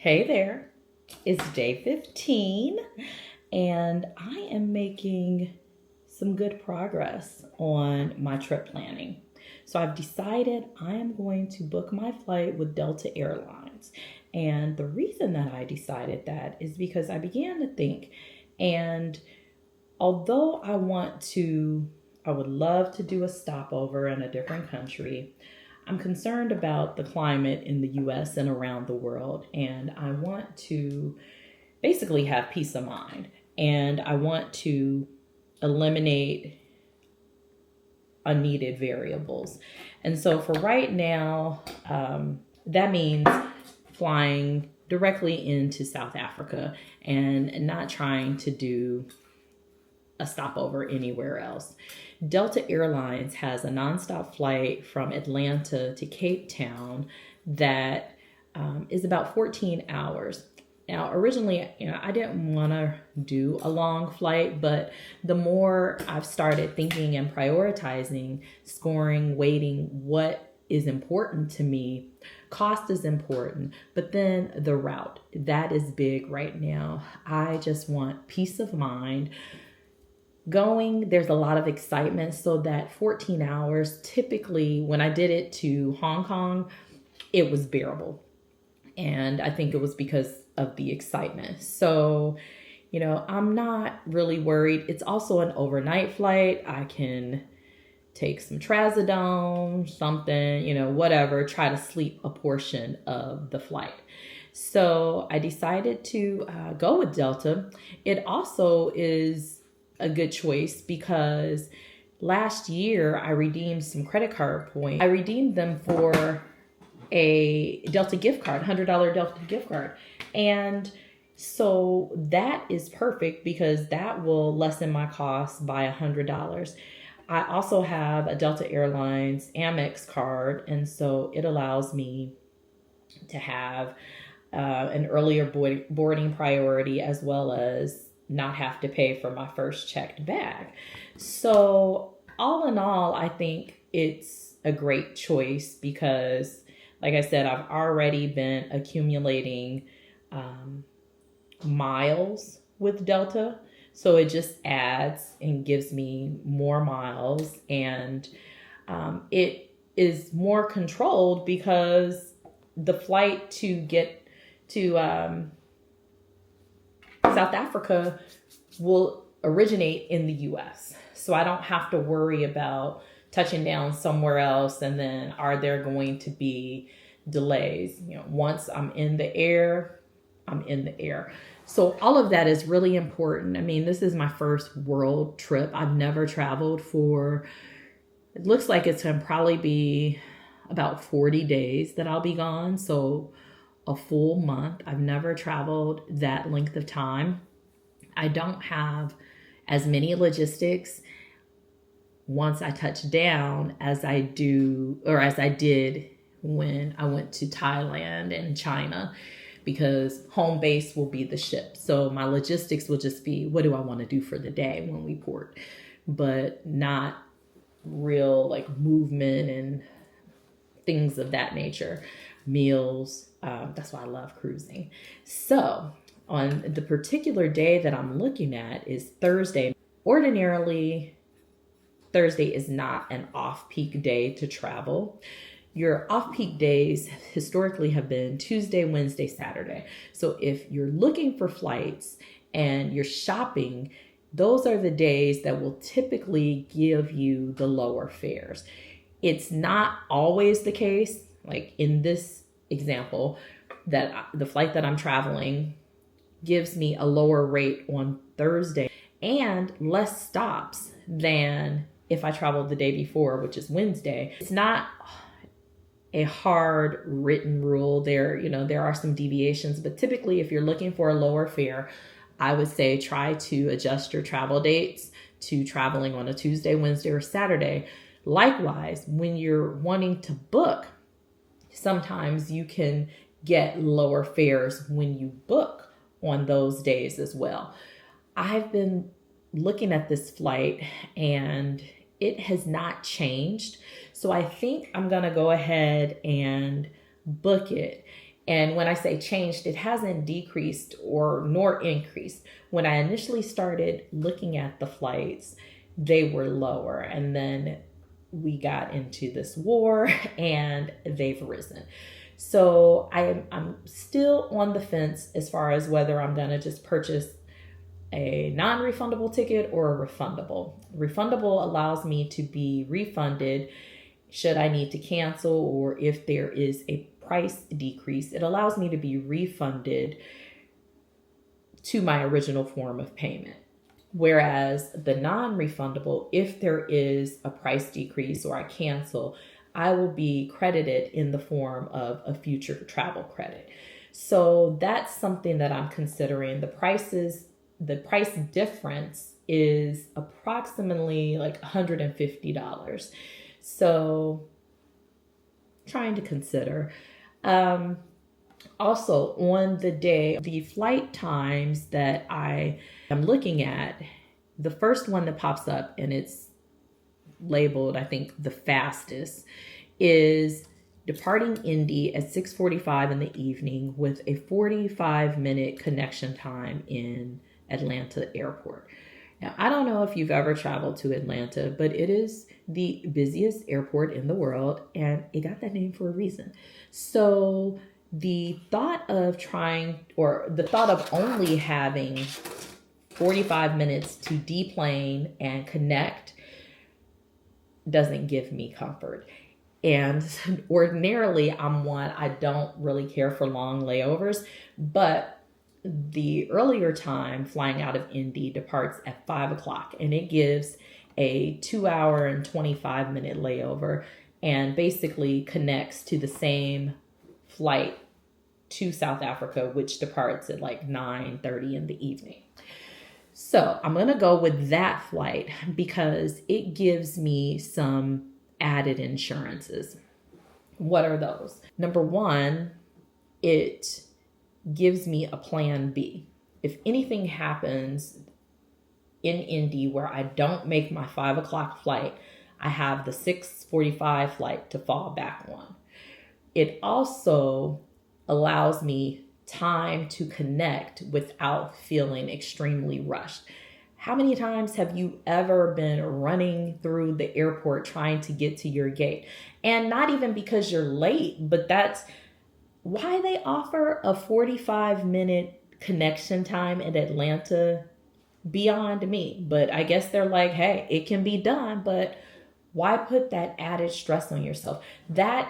Hey there, it's day 15 and I am making some good progress on my trip planning. So I've decided I am going to book my flight with Delta Airlines. And the reason that I decided that is because I began to think, and although I would love to do a stopover in a different country. I'm concerned about the climate in the US and around the world, and I want to basically have peace of mind. And I want to eliminate unneeded variables. And so for right now, that means flying directly into South Africa and not trying to do a stopover anywhere else. Delta Airlines has a nonstop flight from Atlanta to Cape Town that is about 14 hours. Now, originally, I didn't want to do a long flight, but the more I've started thinking and prioritizing, scoring, weighting what is important to me, cost is important, but then the route, that is big right now. I just want peace of mind. There's a lot of excitement, so that 14 hours, typically when I did it to Hong Kong, it was bearable. And I think it was because of the excitement. So, I'm not really worried. It's also an overnight flight. I can take some trazodone, something, whatever, try to sleep a portion of the flight. So I decided to go with Delta. It also is a good choice because last year I redeemed some credit card points. I redeemed them for a Delta gift card, $100 Delta gift card. And so that is perfect because that will lessen my cost by $100. I also have a Delta Airlines AMEX card, and so it allows me to have an earlier boarding priority as well as not have to pay for my first checked bag. So all in all, I think it's a great choice because, like I said, I've already been accumulating miles with Delta. So it just adds and gives me more miles, and it is more controlled because the flight to get to South Africa will originate in the US. So I don't have to worry about touching down somewhere else and then are there going to be delays. Once I'm in the air, I'm in the air. So all of that is really important. I mean, this is my first world trip. I've never traveled it looks like it's going to probably be about 40 days that I'll be gone. So a full month. I've never traveled that length of time. I don't have as many logistics once I touch down as I did when I went to Thailand and China, because home base will be the ship. So my logistics will just be, what do I want to do for the day when we port, but not real movement and things of that nature. Meals. That's why I love cruising. So on the particular day that I'm looking at is Thursday. Ordinarily, Thursday is not an off-peak day to travel. Your off-peak days historically have been Tuesday, Wednesday, Saturday. So if you're looking for flights and you're shopping, those are the days that will typically give you the lower fares. It's not always the case. Like in this example, that the flight that I'm traveling gives me a lower rate on Thursday and less stops than if I traveled the day before, which is Wednesday. It's not a hard written rule. There are some deviations, but typically if you're looking for a lower fare, I would say try to adjust your travel dates to traveling on a Tuesday, Wednesday, or Saturday. Likewise, when you're wanting to book, sometimes you can get lower fares when you book on those days as well. I've been looking at this flight and it has not changed. So I think I'm going to go ahead and book it. And when I say changed, it hasn't decreased or nor increased. When I initially started looking at the flights, they were lower. And then we got into this war and they've risen. So I'm still on the fence as far as whether I'm going to just purchase a non-refundable ticket or a refundable. Refundable allows me to be refunded should I need to cancel, or if there is a price decrease, it allows me to be refunded to my original form of payment. Whereas the non-refundable, if there is a price decrease or I cancel, I will be credited in the form of a future travel credit. So that's something that I'm considering. The price difference is approximately like $150. So trying to consider. Also, on the day, the flight times that I am looking at, the first one that pops up, and it's labeled, I think, the fastest, is departing Indy at 6:45 in the evening with a 45-minute connection time in Atlanta airport. Now, I don't know if you've ever traveled to Atlanta, but it is the busiest airport in the world, and it got that name for a reason. So the thought of only having 45 minutes to deplane and connect doesn't give me comfort. And ordinarily, I don't really care for long layovers, but the earlier time flying out of Indy departs at 5 o'clock, and it gives a 2-hour and 25-minute layover and basically connects to the same flight to South Africa, which departs at like 9:30 in the evening. So I'm going to go with that flight because it gives me some added insurances. What are those? Number one, it gives me a plan B. If anything happens in Indy where I don't make my 5 o'clock flight, I have the 6:45 flight to fall back on. It also allows me time to connect without feeling extremely rushed. How many times have you ever been running through the airport trying to get to your gate? And not even because you're late, but that's why they offer a 45-minute connection time in Atlanta. Beyond me. But I guess they're like, hey, it can be done, but why put that added stress on yourself? The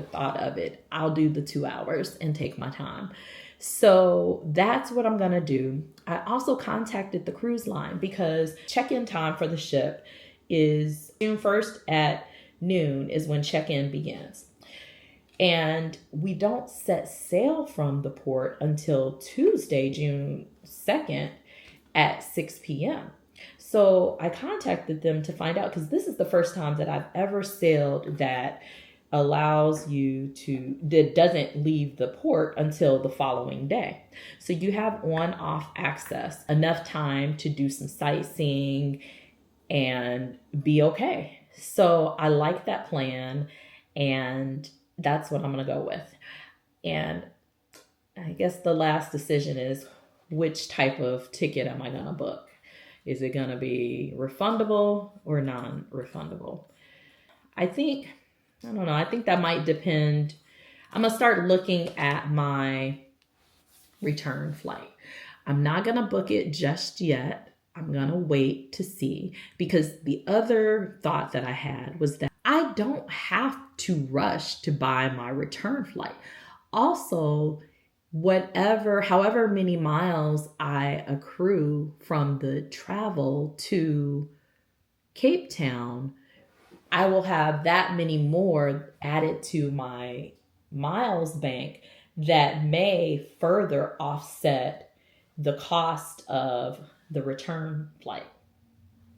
thought of it, I'll do the 2 hours and take my time. So that's what I'm going to do. I also contacted the cruise line because check-in time for the ship is June 1st at noon is when check-in begins. And we don't set sail from the port until Tuesday, June 2nd at 6 p.m. So I contacted them to find out, because this is the first time that I've ever sailed that doesn't leave the port until the following day. So you have on-off access, enough time to do some sightseeing and be okay. So I like that plan, and that's what I'm going to go with. And I guess the last decision is, which type of ticket am I going to book? Is it going to be refundable or non-refundable? I think that might depend. I'm going to start looking at my return flight. I'm not going to book it just yet. I'm going to wait to see, because the other thought that I had was that I don't have to rush to buy my return flight. Also, however many miles I accrue from the travel to Cape Town, I will have that many more added to my miles bank that may further offset the cost of the return flight.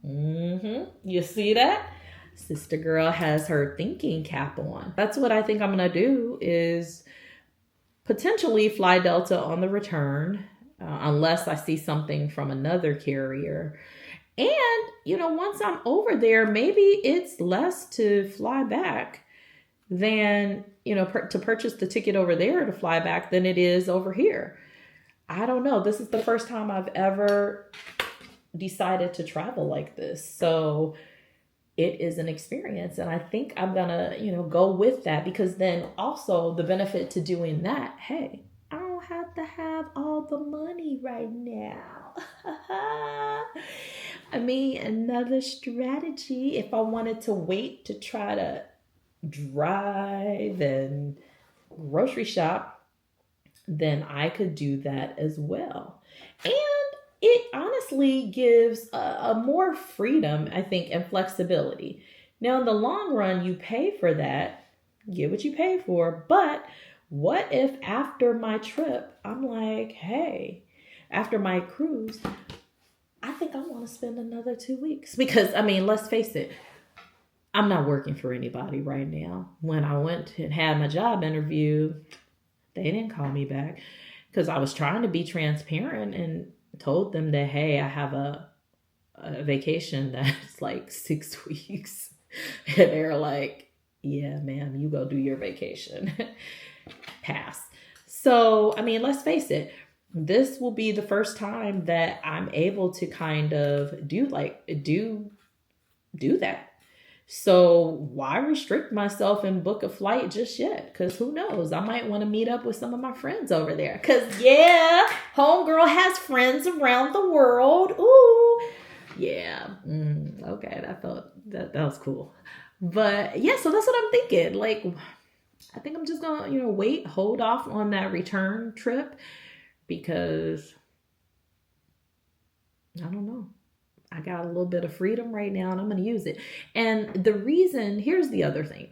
You see that? Sister girl has her thinking cap on. That's what I think I'm going to do, is potentially fly Delta on the return, unless I see something from another carrier. And, once I'm over there, maybe it's less to fly back than to purchase the ticket over there to fly back than it is over here. I don't know. This is the first time I've ever decided to travel like this. So it is an experience. And I think I'm going to, go with that, because then also the benefit to doing that, hey, I don't have to have all the money right now. I mean, another strategy, if I wanted to wait to try to drive and grocery shop, then I could do that as well. And it honestly gives a more freedom, I think, and flexibility. Now, in the long run, you pay for that, get what you pay for. But what if after my trip, I'm like, hey, after my cruise, I think I want to spend another 2 weeks. Because, I mean, let's face it, I'm not working for anybody right now. When I went and had my job interview, they didn't call me back because I was trying to be transparent and told them that, hey, I have a vacation that's like 6 weeks. And they're like, yeah, ma'am, you go do your vacation. Pass. So, I mean, let's face it, this will be the first time that I'm able to kind of do that. So why restrict myself and book a flight just yet? Because who knows? I might want to meet up with some of my friends over there. Because, yeah, homegirl has friends around the world. Ooh, yeah. Okay, that was cool. But, yeah, so that's what I'm thinking. Like, I think I'm just going to hold off on that return trip because, I don't know. I got a little bit of freedom right now and I'm going to use it. And the reason, here's the other thing.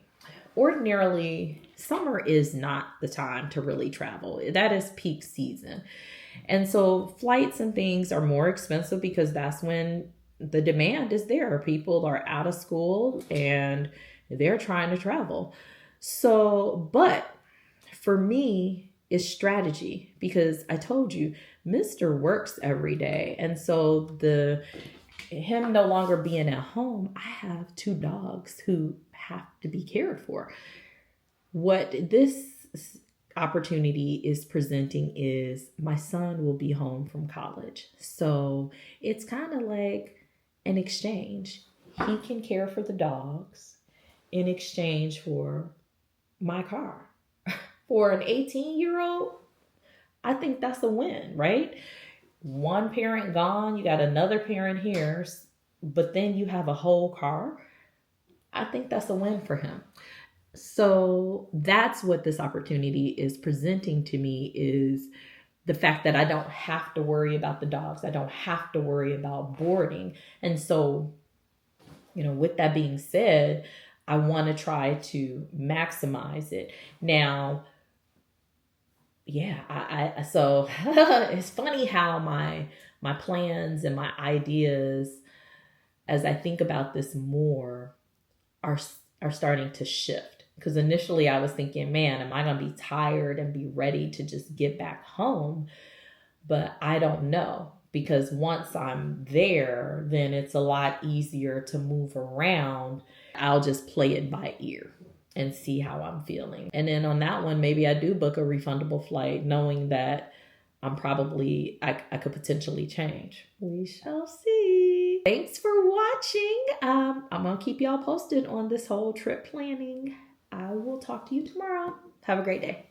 Ordinarily, summer is not the time to really travel. That is peak season. And so flights and things are more expensive because that's when the demand is there. People are out of school and they're trying to travel. So, but for me, it's strategy, because I told you, Mr. works every day. And so him no longer being at home, I have 2 dogs who have to be cared for. What this opportunity is presenting is my son will be home from college. So it's kind of like an exchange. He can care for the dogs in exchange for my car. For an 18-year-old, I think that's a win, right? One parent gone, you got another parent here, but then you have a whole car. I think that's a win for him. So that's what this opportunity is presenting to me, is the fact that I don't have to worry about the dogs. I don't have to worry about boarding. And so, with that being said, I want to try to maximize it. Now, yeah, so it's funny how my plans and my ideas, as I think about this more, are starting to shift. Because initially I was thinking, man, am I going to be tired and be ready to just get back home? But I don't know, because once I'm there, then it's a lot easier to move around. I'll just play it by ear and see how I'm feeling. And then on that one, maybe I do book a refundable flight, knowing that I could potentially change. We shall see. Thanks for watching. I'm going to keep y'all posted on this whole trip planning. I will talk to you tomorrow. Have a great day.